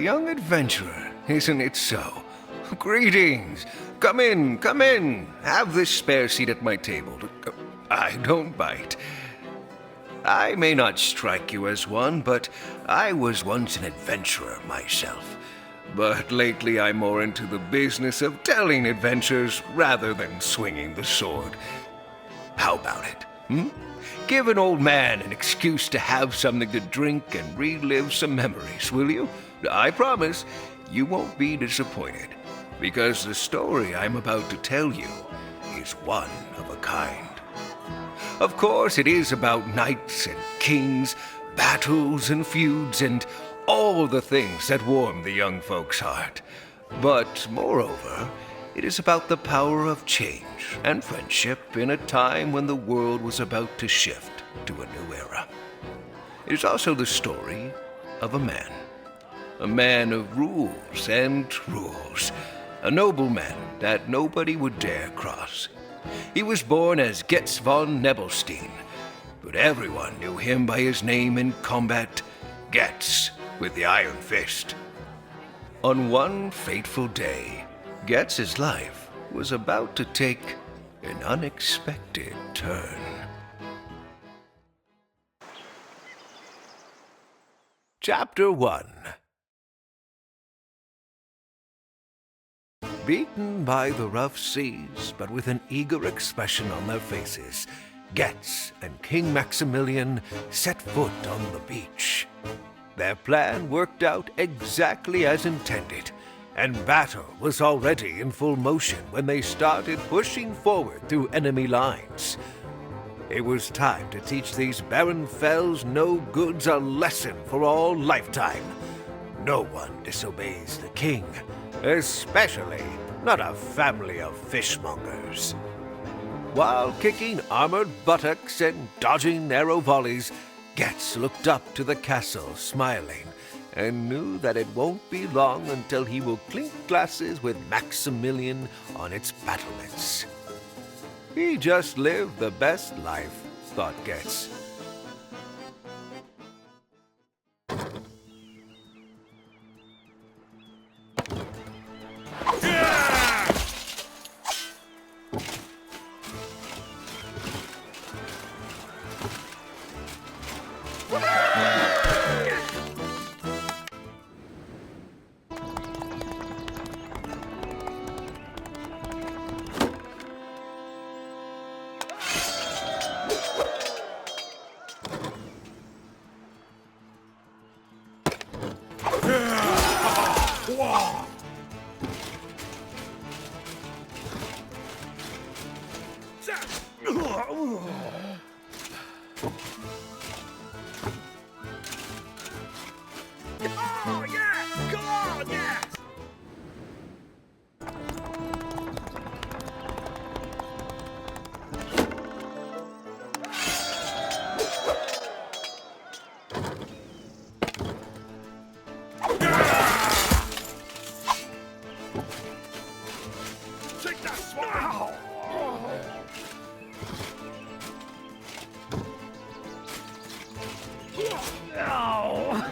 young adventurer, isn't it so? Greetings! Come in, come in! Have this spare seat at my table. I don't bite. I may not strike you as one, but I was once an adventurer myself. But lately I'm more into the business of telling adventures rather than swinging the sword. How about it, Give an old man an excuse to have something to drink and relive some memories, will you? I promise you won't be disappointed, because the story I'm about to tell you is one of a kind. Of course, it is about knights and kings, battles and feuds, and all the things that warm the young folks' heart. But moreover, it is about the power of change and friendship in a time when the world was about to shift to a new era. It is also the story of a man of rules and rules, a nobleman that nobody would dare cross. He was born as Getz von Nebelstein, but everyone knew him by his name in combat, Getz with the Iron Fist. On one fateful day, Getz's life was about to take an unexpected turn. Chapter 1. Beaten by the rough seas, but with an eager expression on their faces, Getz and King Maximilian set foot on the beach. Their plan worked out exactly as intended, and battle was already in full motion when they started pushing forward through enemy lines. It was time to teach these barren fells no-goods a lesson for all lifetime. No one disobeys the king, especially not a family of fishmongers. While kicking armored buttocks and dodging arrow volleys, Getz looked up to the castle, smiling, and knew that it won't be long until he will clink glasses with Maximilian on its battlements. He just lived the best life, thought Getz. Oh, yeah! Come on, yeah! Take that, swallow! Ow!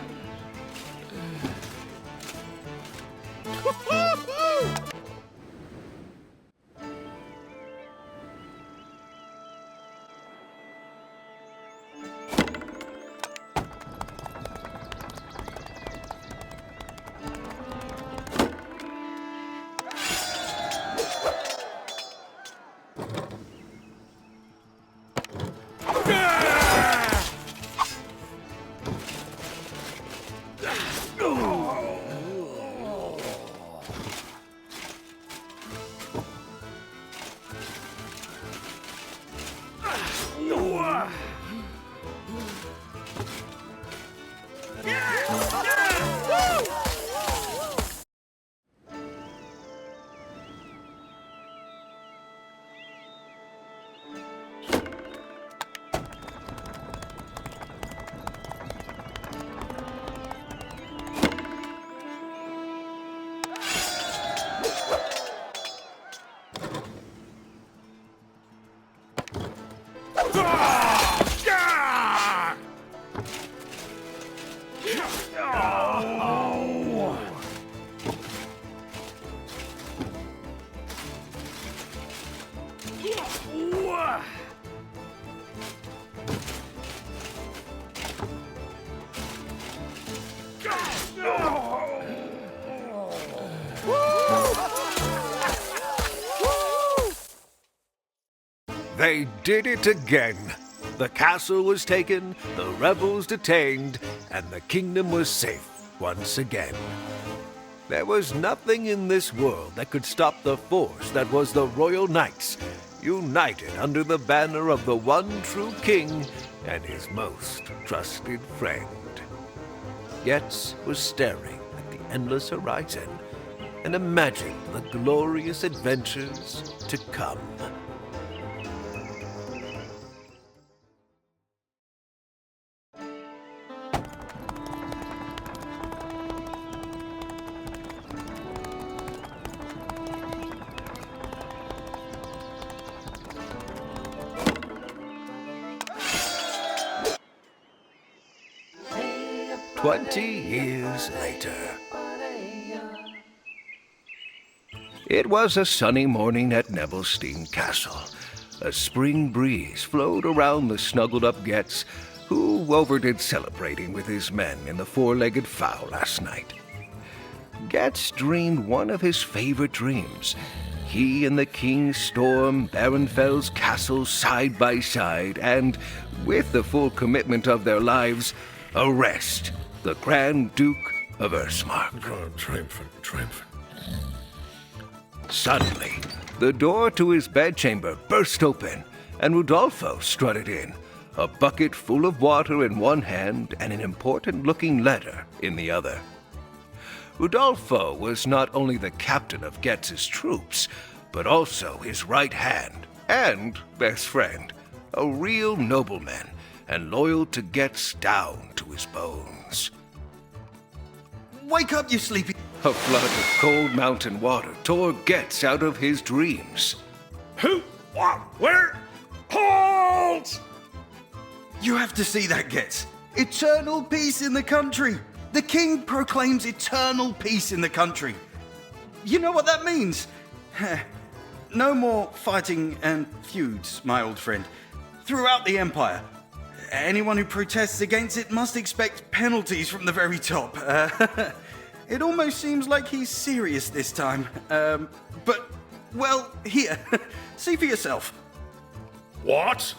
They did it again. The castle was taken, the rebels detained, and the kingdom was safe once again. There was nothing in this world that could stop the force that was the Royal Knights, united under the banner of the one true king and his most trusted friend. Getz was staring at the endless horizon and imagined the glorious adventures to come. "20 years later. It was a sunny morning at Nebelstein Castle. A spring breeze flowed around the snuggled-up Getz, who overdid celebrating with his men in the four-legged fowl last night. Getz dreamed one of his favorite dreams. He and the king storm Barenfell's castle side by side and, with the full commitment of their lives, arrest the Grand Duke of Ersmark. Triumphant. Suddenly, the door to his bedchamber burst open, and Rudolfo strutted in, a bucket full of water in one hand and an important-looking letter in the other. Rudolfo was not only the captain of Getz's troops, but also his right hand and best friend, a real nobleman, and loyal to Getz down to his bones. Wake up, you sleepy... A flood of cold mountain water tore Getz out of his dreams. Who? What? Where? Halt! You have to see that, Getz. Eternal peace in the country. The king proclaims eternal peace in the country. You know what that means? No more fighting and feuds, my old friend. Throughout the Empire. Anyone who protests against it must expect penalties from the very top. It almost seems like he's serious this time. But, well, here. See for yourself. What?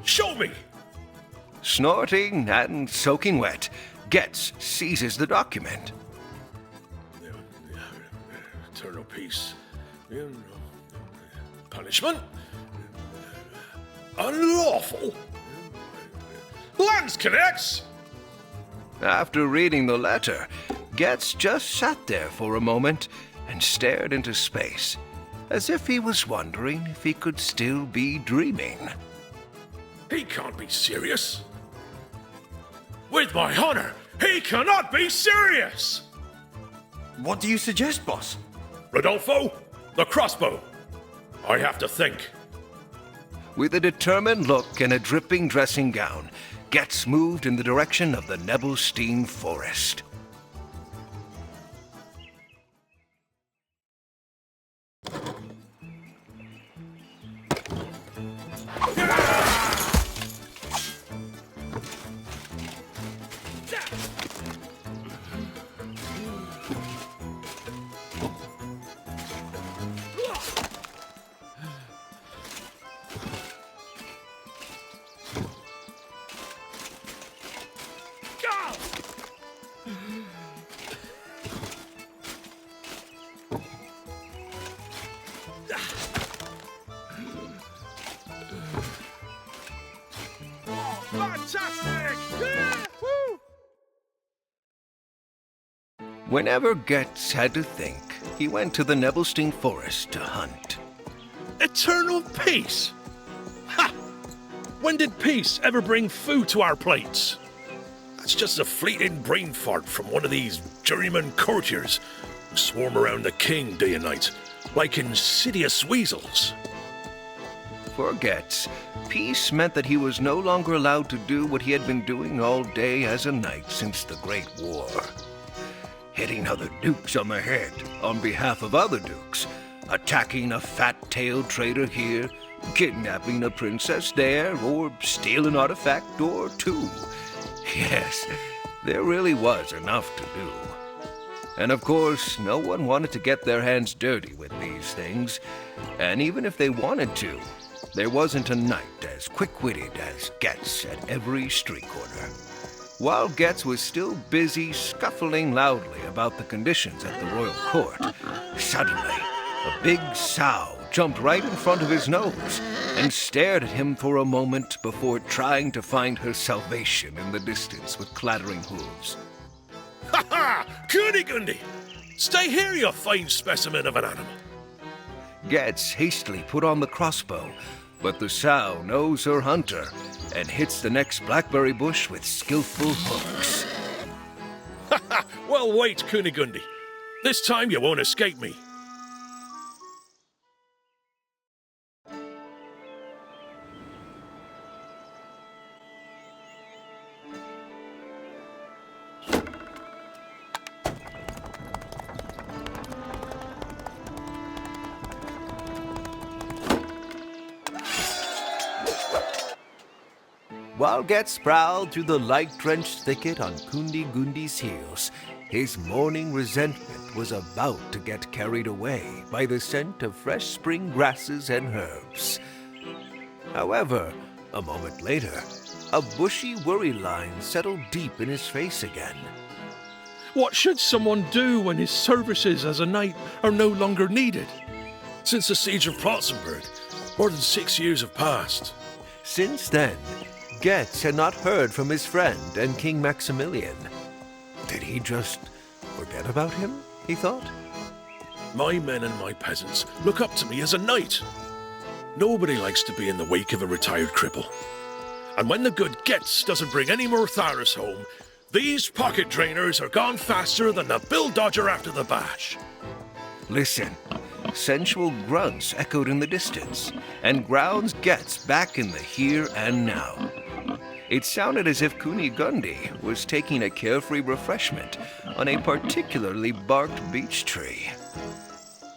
Show me! Snorting and soaking wet, Getz seizes the document. Eternal peace. Punishment? Unlawful? Landsknechts! After reading the letter, Getz just sat there for a moment and stared into space, as if he was wondering if he could still be dreaming. He can't be serious. With my honor, he cannot be serious! What do you suggest, boss? Rodolfo, the crossbow. I have to think. With a determined look and a dripping dressing gown, Getz moved in the direction of the Nebelstein Forest. Fantastic! Yeah! Woo! Whenever Getz had to think, he went to the Nebelstein Forest to hunt. Eternal peace? Ha! When did peace ever bring food to our plates? That's just a fleeting brain fart from one of these juryman courtiers who swarm around the king day and night, like insidious weasels. For Getz, peace meant that he was no longer allowed to do what he had been doing all day as a knight since the Great War. Hitting other dukes on the head on behalf of other dukes, attacking a fat-tailed traitor here, kidnapping a princess there, or steal an artifact or two. Yes, there really was enough to do. And of course, no one wanted to get their hands dirty with these things, and even if they wanted to, There wasn't a knight as quick-witted as Getz at every street corner. While Getz was still busy scuffling loudly about the conditions at the royal court, suddenly a big sow jumped right in front of his nose and stared at him for a moment before trying to find her salvation in the distance with clattering hooves. Ha ha! Kunigunde! Stay here, you fine specimen of an animal. Getz hastily put on the crossbow, but the sow knows her hunter and hits the next blackberry bush with skillful hooks. Ha ha! Well, wait, Kunigunde. This time you won't escape me. While Getz prowled through the light-drenched thicket on Kunigunde's heels, his morning resentment was about to get carried away by the scent of fresh spring grasses and herbs. However, a moment later, a bushy worry line settled deep in his face again. What should someone do when his services as a knight are no longer needed? Since the siege of Protzenburg, more than 6 years have passed. Since then, Getz had not heard from his friend and King Maximilian. Did he just forget about him, he thought? My men and my peasants look up to me as a knight. Nobody likes to be in the wake of a retired cripple. And when the good Getz doesn't bring any more Tharis home, these pocket drainers are gone faster than the Bill Dodger after the bash. Listen. Sensual grunts echoed in the distance, and grounds Getz back in the here and now. It sounded as if Kunigunde was taking a carefree refreshment on a particularly barked beech tree.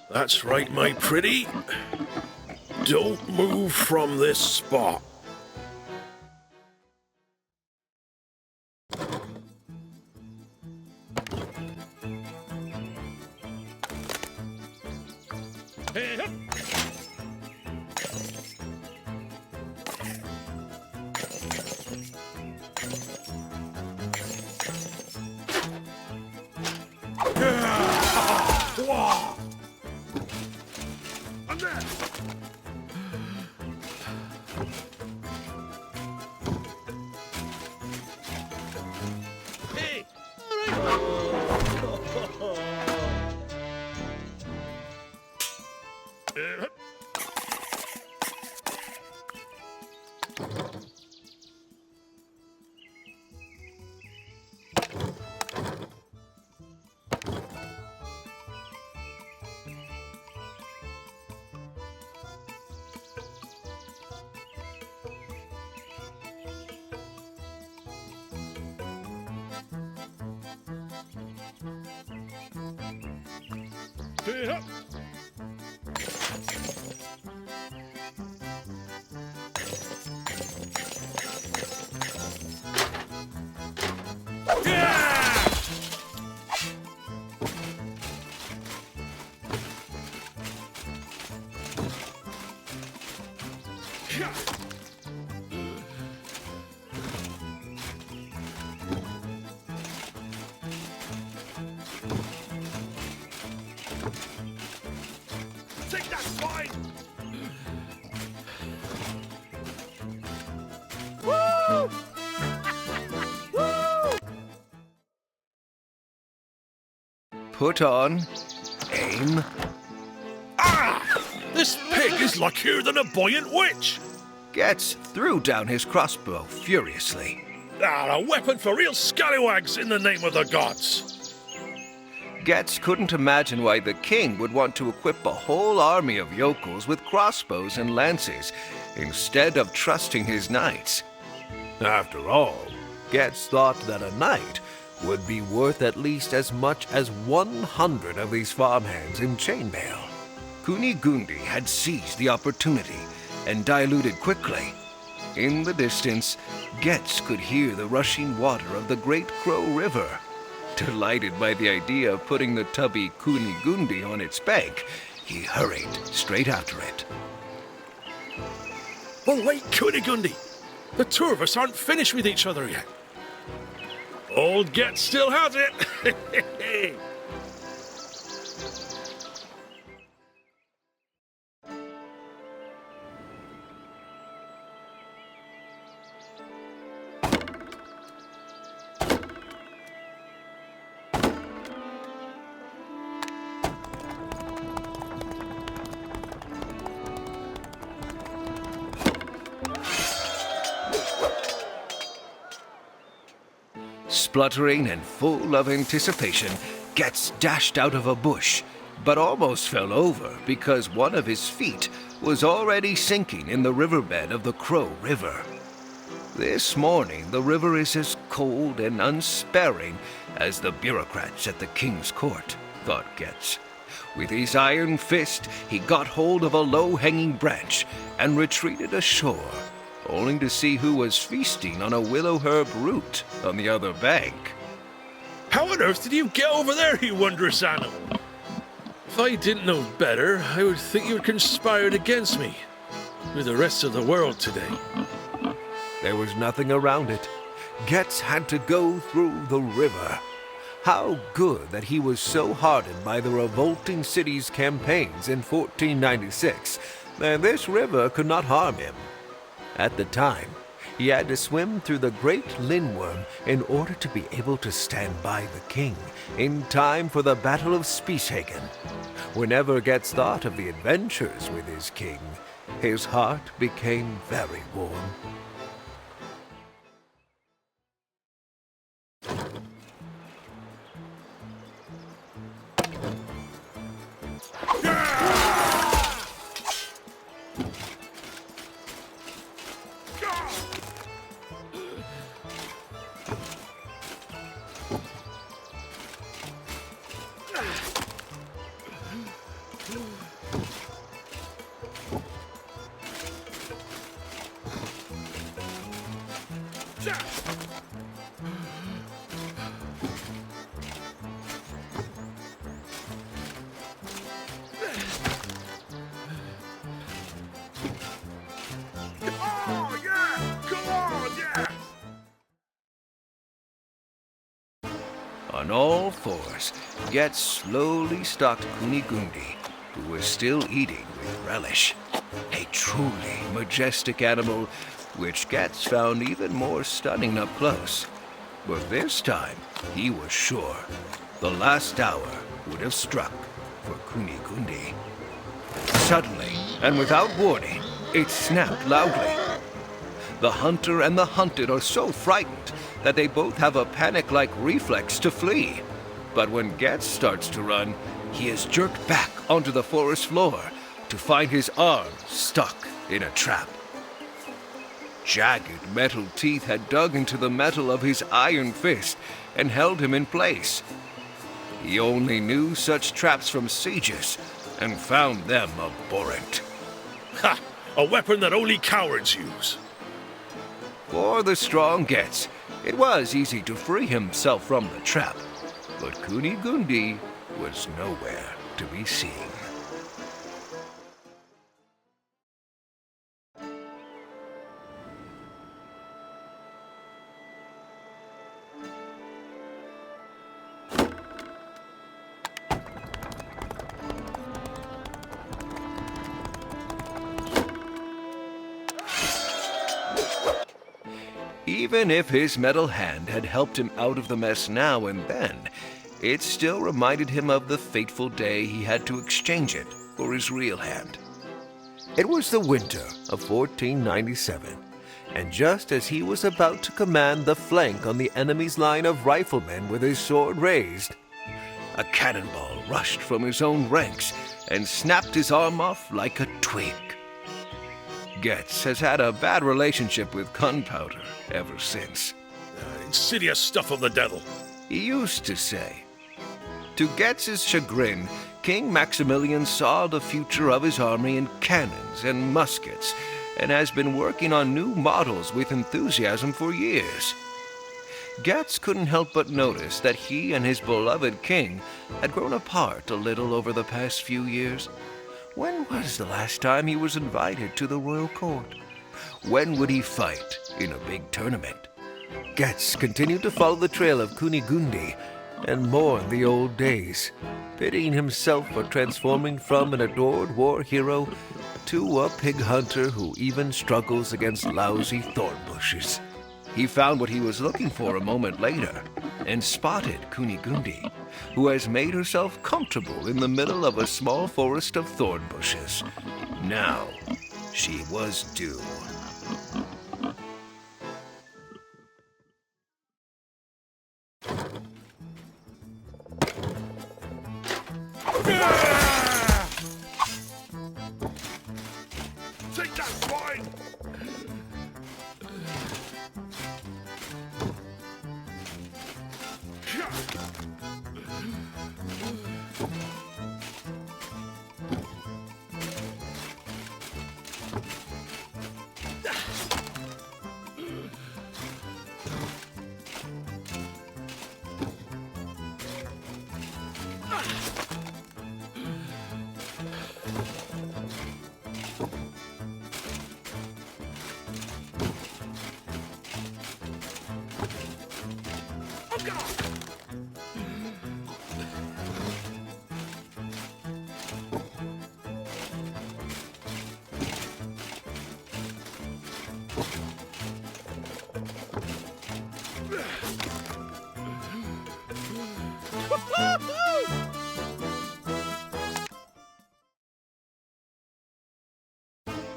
That's right, my pretty. Don't move from this spot. Take that swine! Woo! Woo! Put on, aim. Ah! This pig is luckier than a buoyant witch! Getz threw down his crossbow furiously. Ah, a weapon for real scallywags in the name of the gods! Getz couldn't imagine why the king would want to equip a whole army of yokels with crossbows and lances instead of trusting his knights. After all, Getz thought that a knight would be worth at least as much as 100 of these farmhands in chainmail. Kunigunde had seized the opportunity and diluted quickly. In the distance, Getz could hear the rushing water of the Great Crow River. Delighted by the idea of putting the tubby Kunigunde on its bank, he hurried straight after it. Oh, wait, Kunigunde. The two of us aren't finished with each other yet. Old Getz still has it. Spluttering and full of anticipation, Getz dashed out of a bush, but almost fell over because one of his feet was already sinking in the riverbed of the Crow River. This morning, the river is as cold and unsparing as the bureaucrats at the king's court, thought Getz. With his iron fist, he got hold of a low-hanging branch and retreated ashore, only to see who was feasting on a willow herb root on the other bank. How on earth did you get over there, you wondrous animal? If I didn't know better, I would think you had conspired against me with the rest of the world today. There was nothing around it. Getz had to go through the river. How good that he was so hardened by the revolting city's campaigns in 1496 that this river could not harm him. At the time, he had to swim through the great Lindworm in order to be able to stand by the king in time for the Battle of Spießhagen. Whenever Getz thought of the adventures with his king, his heart became very warm. Oh, yeah! Come on, yeah! On all fours, Getz slowly stalked Kunigunde, who was still eating with relish. A truly majestic animal, which Getz found even more stunning up close. But this time, he was sure the last hour would have struck for Kunigunde. Suddenly, and without warning, it snapped loudly. The hunter and the hunted are so frightened that they both have a panic-like reflex to flee. But when Getz starts to run, he is jerked back onto the forest floor to find his arm stuck in a trap. Jagged metal teeth had dug into the metal of his iron fist and held him in place. He only knew such traps from sieges and found them abhorrent. Ha! A weapon that only cowards use. For the strong Getz, it was easy to free himself from the trap, but Kunigunde was nowhere to be seen. Even if his metal hand had helped him out of the mess now and then, it still reminded him of the fateful day he had to exchange it for his real hand. It was the winter of 1497, and just as he was about to command the flank on the enemy's line of riflemen with his sword raised, a cannonball rushed from his own ranks and snapped his arm off like a twig. Getz has had a bad relationship with gunpowder ever since. Insidious stuff of the devil. He used to say. To Getz's chagrin, King Maximilian saw the future of his army in cannons and muskets, and has been working on new models with enthusiasm for years. Getz couldn't help but notice that he and his beloved king had grown apart a little over the past few years. When was the last time he was invited to the royal court? When would he fight in a big tournament? Getz continued to follow the trail of Kunigunde and mourn the old days, pitying himself for transforming from an adored war hero to a pig hunter who even struggles against lousy thorn bushes. He found what he was looking for a moment later and spotted Kunigunde, who has made herself comfortable in the middle of a small forest of thorn bushes. Now, she was due. Take that, swine!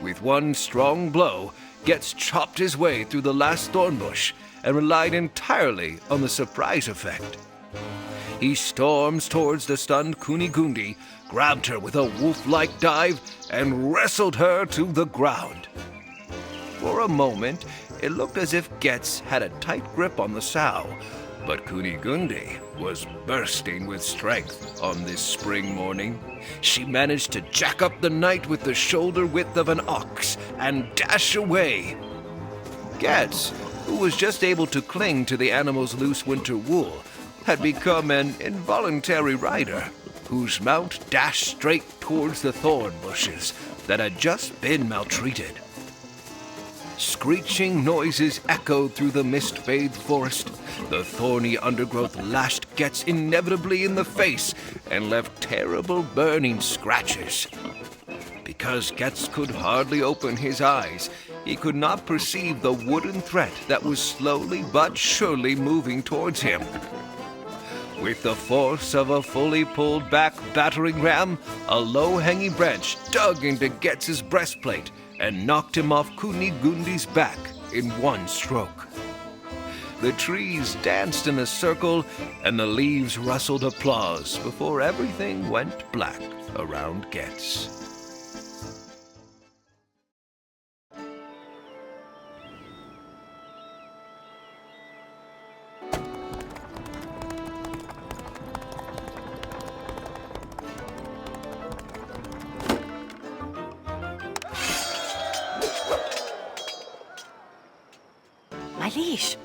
With one strong blow, Getz chopped his way through the last thorn bush and relied entirely on the surprise effect. He storms towards the stunned Kunigunde, grabbed her with a wolf-like dive, and wrestled her to the ground. For a moment, it looked as if Getz had a tight grip on the sow, but Kunigunde was bursting with strength on this spring morning. She managed to jack up the knight with the shoulder width of an ox and dash away. Getz, who was just able to cling to the animal's loose winter wool, had become an involuntary rider, whose mount dashed straight towards the thorn bushes that had just been maltreated. Screeching noises echoed through the mist-bathed forest. The thorny undergrowth lashed Getz inevitably in the face and left terrible burning scratches. Because Getz could hardly open his eyes, he could not perceive the wooden threat that was slowly but surely moving towards him. With the force of a fully pulled back battering ram, a low-hanging branch dug into Getz's breastplate and knocked him off Kunigunde's back in one stroke. The trees danced in a circle and the leaves rustled applause before everything went black around Getz. My liege,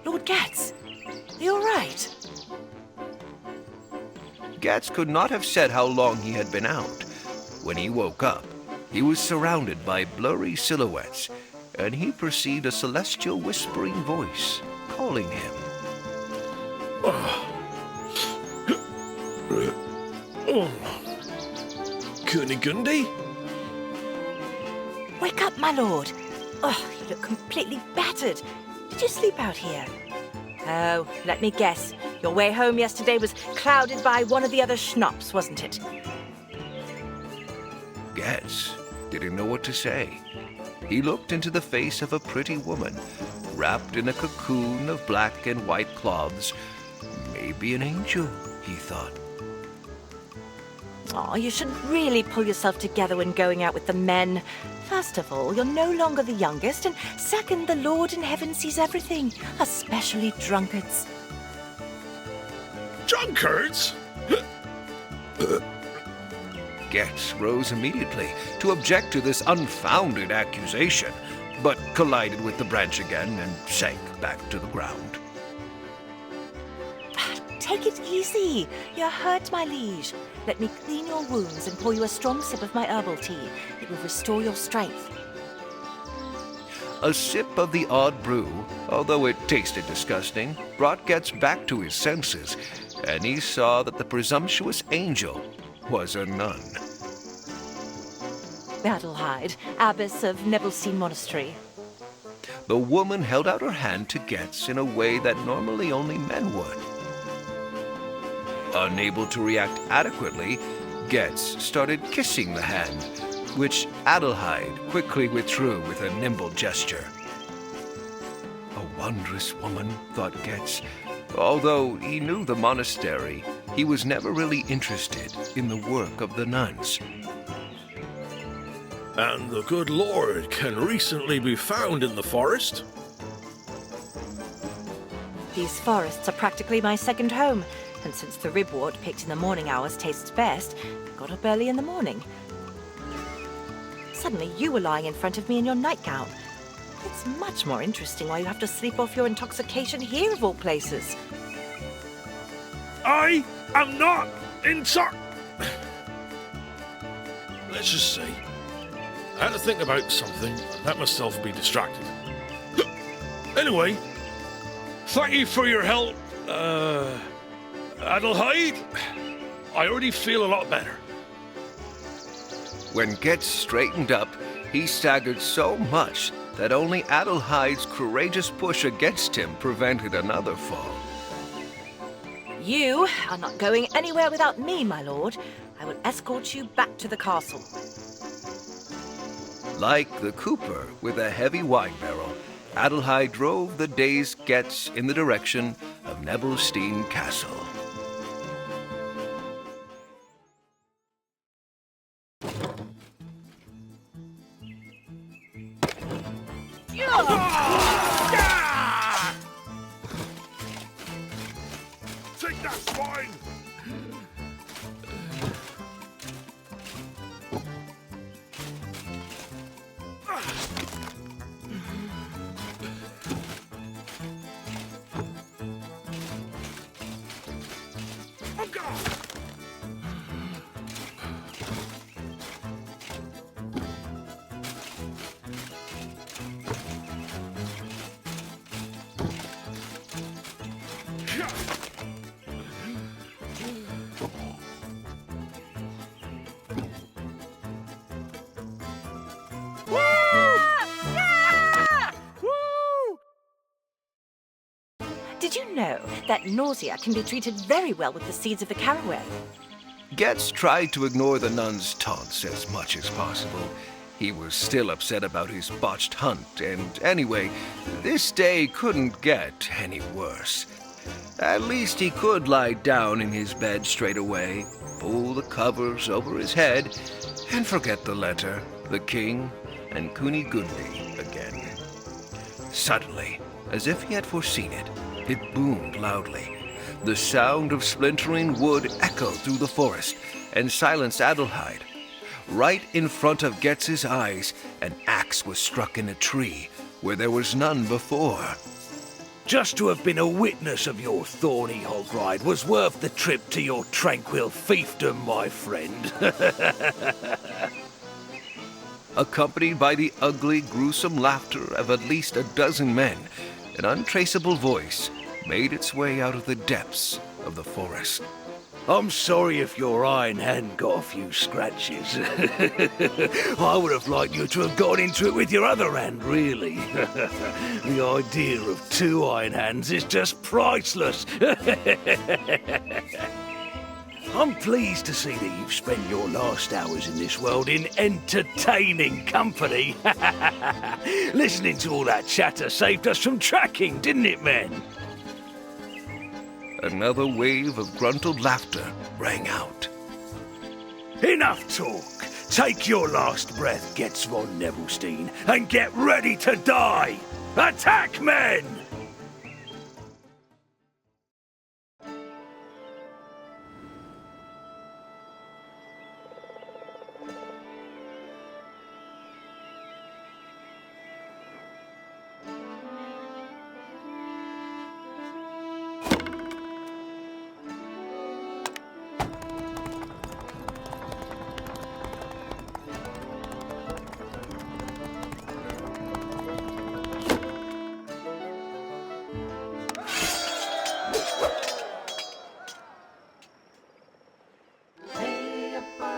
Lord Getz, are you all right? Getz could not have said how long he had been out. When he woke up, he was surrounded by blurry silhouettes, and he perceived a celestial whispering voice calling him. Kunigunde? Wake up, my lord. Oh, you look completely battered. Did you sleep out here? Oh, let me guess. Your way home yesterday was clouded by one of the other schnapps, wasn't it? Getz didn't know what to say. He looked into the face of a pretty woman, wrapped in a cocoon of black and white cloths. Maybe an angel, he thought. Oh, you should really pull yourself together when going out with the men. First of all, you're no longer the youngest, and second, the Lord in heaven sees everything, especially drunkards. Drunkards? Getz rose immediately to object to this unfounded accusation, but collided with the branch again and sank back to the ground. Take it easy. You're hurt, my liege. Let me clean your wounds and pour you a strong sip of my herbal tea. It will restore your strength. A sip of the odd brew, although it tasted disgusting, brought Getz back to his senses, and he saw that the presumptuous angel was a nun. Adelheid, abbess of Nebelstein Monastery. The woman held out her hand to Getz in a way that normally only men would. Unable to react adequately, Getz started kissing the hand, which Adelheid quickly withdrew with a nimble gesture. A wondrous woman, thought Getz. Although he knew the monastery, he was never really interested in the work of the nuns. And the good Lord can recently be found in the forest? These forests are practically my second home, and since the ribwort picked in the morning hours tastes best, I got up early in the morning. Suddenly you were lying in front of me in your nightgown. It's much more interesting why you have to sleep off your intoxication here of all places. I am not Let's just say, I had to think about something and let myself be distracted. Anyway, thank you for your help, Adelheid. I already feel a lot better. When Getz straightened up, he staggered so much that only Adelheid's courageous push against him prevented another fall. You are not going anywhere without me, my lord. I will escort you back to the castle. Like the cooper with a heavy wine barrel, Adelheid drove the dazed Getz in the direction of Nebelstein Castle. Take that, swine! Oh, God! Did you know that nausea can be treated very well with the seeds of the caraway? Getz tried to ignore the nun's taunts as much as possible. He was still upset about his botched hunt, and anyway, this day couldn't get any worse. At least he could lie down in his bed straight away, pull the covers over his head, and forget the letter, the king, and Kunigundli again. Suddenly, as if he had foreseen it, it boomed loudly. The sound of splintering wood echoed through the forest and silenced Adelheid. Right in front of Getz's eyes, an axe was struck in a tree where there was none before. Just to have been a witness of your thorny hog ride was worth the trip to your tranquil fiefdom, my friend. Accompanied by the ugly, gruesome laughter of at least a dozen men, an untraceable voice made its way out of the depths of the forest. I'm sorry if your iron hand got a few scratches. I would have liked you to have got into it with your other hand, really. The idea of two iron hands is just priceless. I'm pleased to see that you've spent your last hours in this world in entertaining company. Listening to all that chatter saved us from tracking, didn't it, men? Another wave of gruntled laughter rang out. Enough talk. Take your last breath, Getz von Nebelstein, and get ready to die! Attack, men!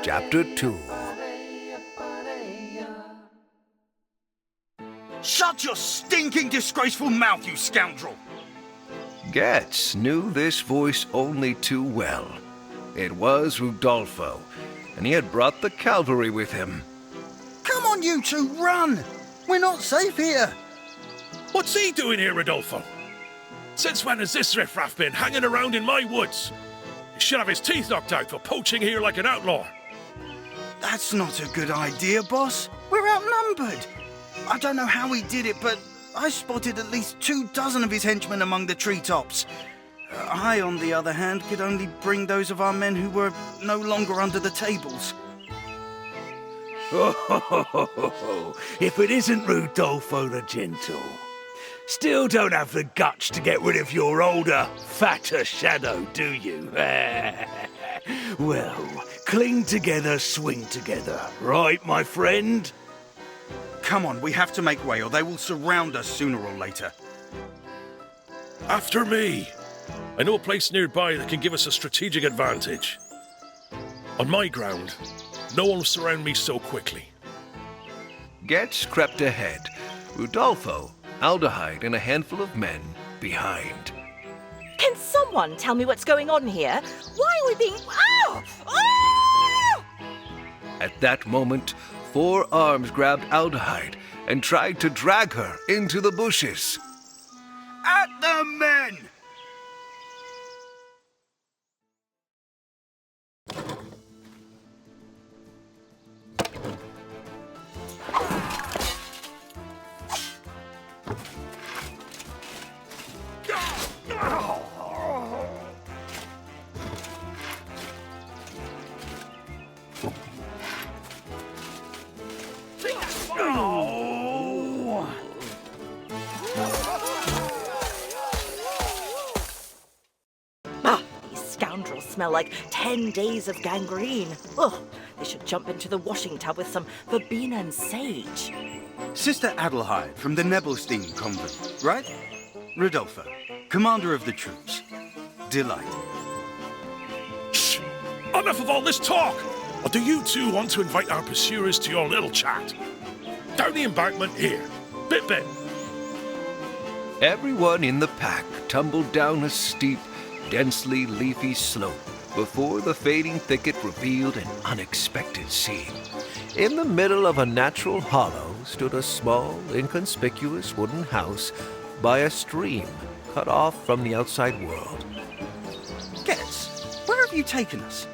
Chapter 2. Shut your stinking, disgraceful mouth, you scoundrel! Getz knew this voice only too well. It was Rudolfo, and he had brought the cavalry with him. Come on, you two, run! We're not safe here! What's he doing here, Rodolfo? Since when has this riffraff been hanging around in my woods? He should have his teeth knocked out for poaching here like an outlaw. That's not a good idea, boss. We're outnumbered. I don't know how he did it, but I spotted at least 24 of his henchmen among the treetops. I, on the other hand, could only bring those of our men who were no longer under the tables. Oh, if it isn't Rudolfo the Gentle. Still don't have the guts to get rid of your older, fatter shadow, do you? Well, cling together, swing together, right, my friend? Come on, we have to make way or they will surround us sooner or later. After me. I know a place nearby that can give us a strategic advantage. On my ground, no one will surround me so quickly. Getz crept ahead, Rudolfo, Aldehyde, and a handful of men behind. Can someone tell me what's going on here? Why are we being... Ow! Oh! At that moment, 4 arms grabbed Aldehyde and tried to drag her into the bushes. At the men! These scoundrels smell like 10 days of gangrene. Ugh, they should jump into the washing tub with some verbena and sage. Sister Adelheid from the Nebelstein convent, right? Rodolfo, commander of the troops. Delight. Shh! Enough of all this talk! Or do you two want to invite our pursuers to your little chat? Down the embankment here. Bit. Everyone in the pack tumbled down a steep, densely leafy slope before the fading thicket revealed an unexpected scene. In the middle of a natural hollow stood a small, inconspicuous wooden house by a stream cut off from the outside world. Getz, where have you taken us?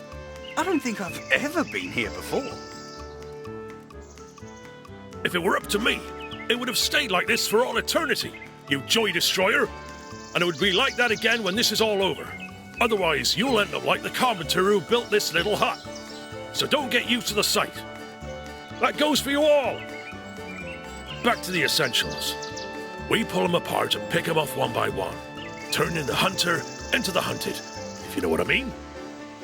I don't think I've ever been here before. If it were up to me, it would have stayed like this for all eternity, you joy destroyer. And it would be like that again when this is all over. Otherwise, you'll end up like the carpenter who built this little hut. So don't get used to the sight. That goes for you all. Back to the essentials. We pull them apart and pick them off one by one, turning the hunter into the hunted, if you know what I mean.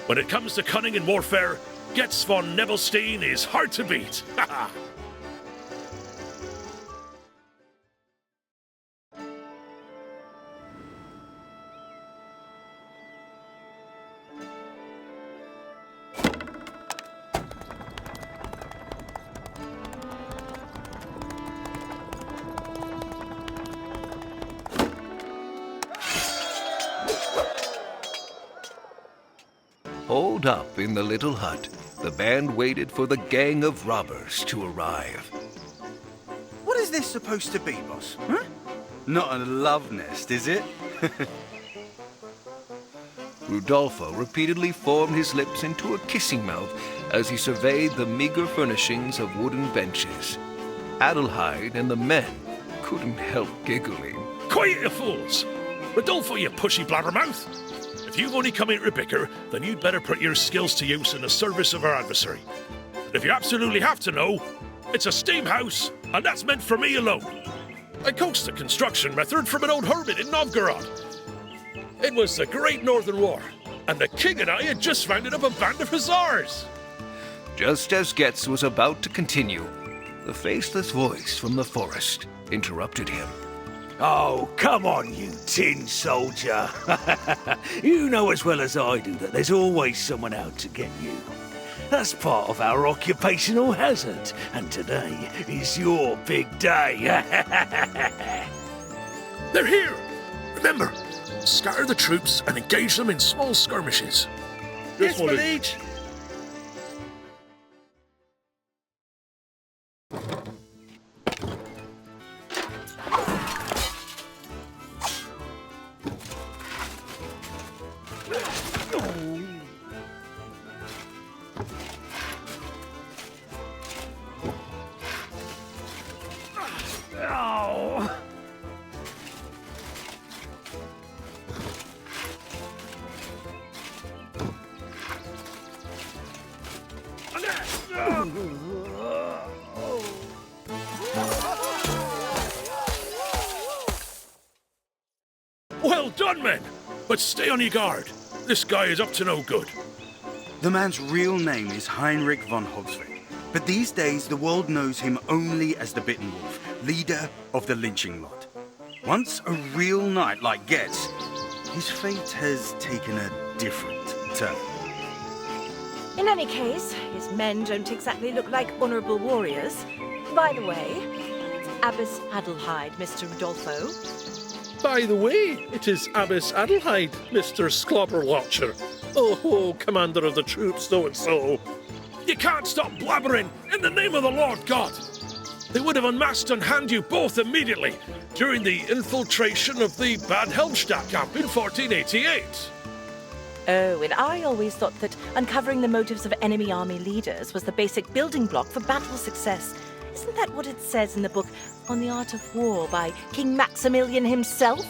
When it comes to cunning and warfare, Getz von Nebelstein is hard to beat. Ha Holed up in the little hut, the band waited for the gang of robbers to arrive. What is this supposed to be, boss? Huh? Not a love nest, is it? Rudolfo repeatedly formed his lips into a kissing mouth as he surveyed the meager furnishings of wooden benches. Adelheid and the men couldn't help giggling. Quiet, you fools! Rodolfo, you pushy blabbermouth! If you've only come here to bicker, then you'd better put your skills to use in the service of our adversary. And if you absolutely have to know, it's a steam house, and that's meant for me alone. I coaxed the construction method from an old hermit in Novgorod. It was the Great Northern War, and the king and I had just rounded up a band of hussars. Just as Getz was about to continue, the faceless voice from the forest interrupted him. Oh, come on, you tin soldier. You know as well as I do that there's always someone out to get you. That's part of our occupational hazard. And today is your big day. They're here! Remember, scatter the troops and engage them in small skirmishes. Yes, my liege. Well done, men! But stay on your guard. This guy is up to no good. The man's real name is Heinrich von Holzweg, but these days the world knows him only as the Bitten Wolf, leader of the lynching lot. Once a real knight like Getz, his fate has taken a different turn. In any case, his men don't exactly look like honorable warriors. By the way, it's Abbess Adelheid, Mr. Rodolfo. By the way, it is Abbess Adelheid, Mr. Slobberwatcher. Oh, commander of the troops, so-and-so. You can't stop blabbering in the name of the Lord God. They would have unmasked and hanged you both immediately during the infiltration of the Bad Helmstadt camp in 1488. Oh, and I always thought that uncovering the motives of enemy army leaders was the basic building block for battle success. Isn't that what it says in the book On the Art of War by King Maximilian himself?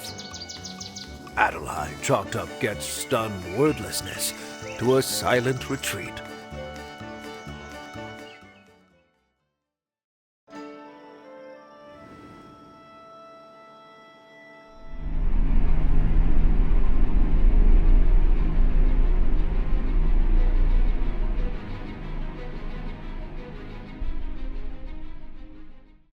Adelheid chalked up Getz's stunned wordlessness to a silent retreat.